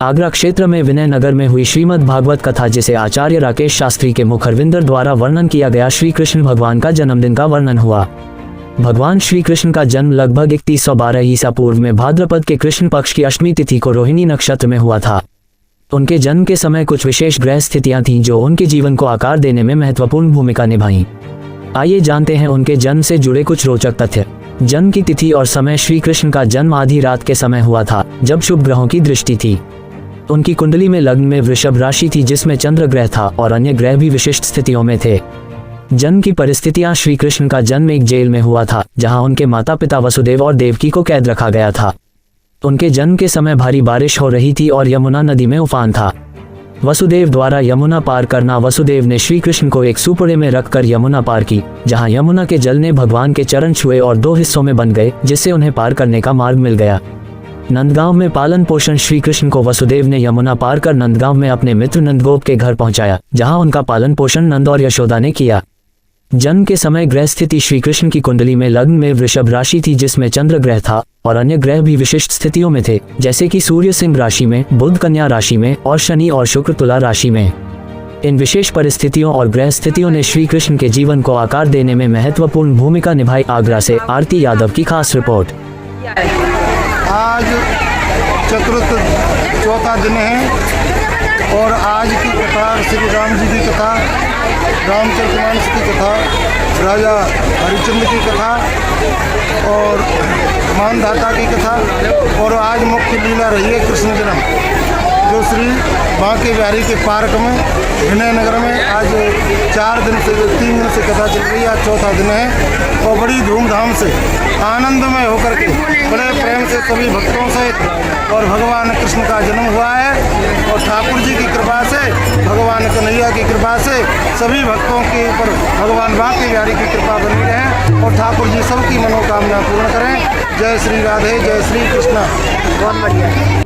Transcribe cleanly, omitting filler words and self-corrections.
आगरा क्षेत्र में विनय नगर में हुई श्रीमद् भागवत कथा, जिसे आचार्य राकेश शास्त्री के मुखरविंदर द्वारा वर्णन किया गया। श्री कृष्ण भगवान का जन्मदिन का वर्णन हुआ। भगवान श्री कृष्ण का जन्म लगभग 3112 ईसा पूर्व में भाद्रपद के कृष्ण पक्ष की अष्टमी तिथि को रोहिणी नक्षत्र में हुआ था। उनके जन्म के समय कुछ विशेष ग्रह स्थितियां थीं जो उनके जीवन को आकार देने में महत्वपूर्ण भूमिका निभाईं। आइए जानते हैं उनके जन्म से जुड़े कुछ रोचक तथ्य। जन्म की तिथि और समय। श्री कृष्ण का जन्म आधी रात के समय हुआ था, जब शुभ ग्रहों की दृष्टि थी। उनकी कुंडली में लग्न में वृषभ राशि थी, जिसमें चंद्र ग्रह था और अन्य ग्रह भी विशिष्ट स्थितियों में थे। जन्म की परिस्थितियां। श्री कृष्ण का जन्म एक जेल में हुआ था, जहां उनके माता पिता वसुदेव और देवकी को कैद रखा गया था। उनके जन्म के समय भारी बारिश हो रही थी और यमुना नदी में उफान था। वसुदेव द्वारा यमुना पार करना। वसुदेव ने श्री कृष्ण को एक सुपड़े में रखकर यमुना पार की, जहां यमुना के जल ने भगवान के चरण छुए और 2 हिस्सों में बन गए, जिससे उन्हें पार करने का मार्ग मिल गया। नंदगांव में पालन पोषण। श्री कृष्ण को वसुदेव ने यमुना पार कर नंदगांव में अपने मित्र नंदगोप के घर पहुंचाया, जहां उनका पालन पोषण नंद और यशोदा ने किया। जन्म के समय ग्रह स्थिति। श्री कृष्ण की कुंडली में लग्न में वृषभ राशि थी, जिसमें चंद्र ग्रह था और अन्य ग्रह भी विशिष्ट स्थितियों में थे, जैसे कि सूर्य सिंह राशि में, बुध कन्या राशि में और शनि और शुक्र तुला राशि में। इन विशेष परिस्थितियों और ग्रह स्थितियों ने श्री कृष्ण के जीवन को आकार देने में महत्वपूर्ण भूमिका निभाई। आगरा से आरती यादव की खास रिपोर्ट। आज चतुर्थ चौथा दिन है और आज की कथा श्री राम जी की कथा, रामचरितमानस की कथा, राजा हरिश्चंद्र की कथा और मानधाता की कथा। और आज मुख्य लीला रही है कृष्ण जन्म, जो श्री बांके बिहारी के पार्क में विनय नगर में आज 3 दिन से कथा चल रही है। आज चौथा दिन है और बड़ी धूमधाम से आनंदमय होकर के बड़े प्रेम से सभी भक्तों से और भगवान कृष्ण का जन्म हुआ है। और ठाकुर जी की कृपा से, भगवान कन्हैया की कृपा से सभी भक्तों के ऊपर भगवान बांके बिहारी की कृपा बनी रहे और ठाकुर जी सबकी मनोकामना पूर्ण करें। जय श्री राधे, जय श्री कृष्ण। बहुत बढ़िया।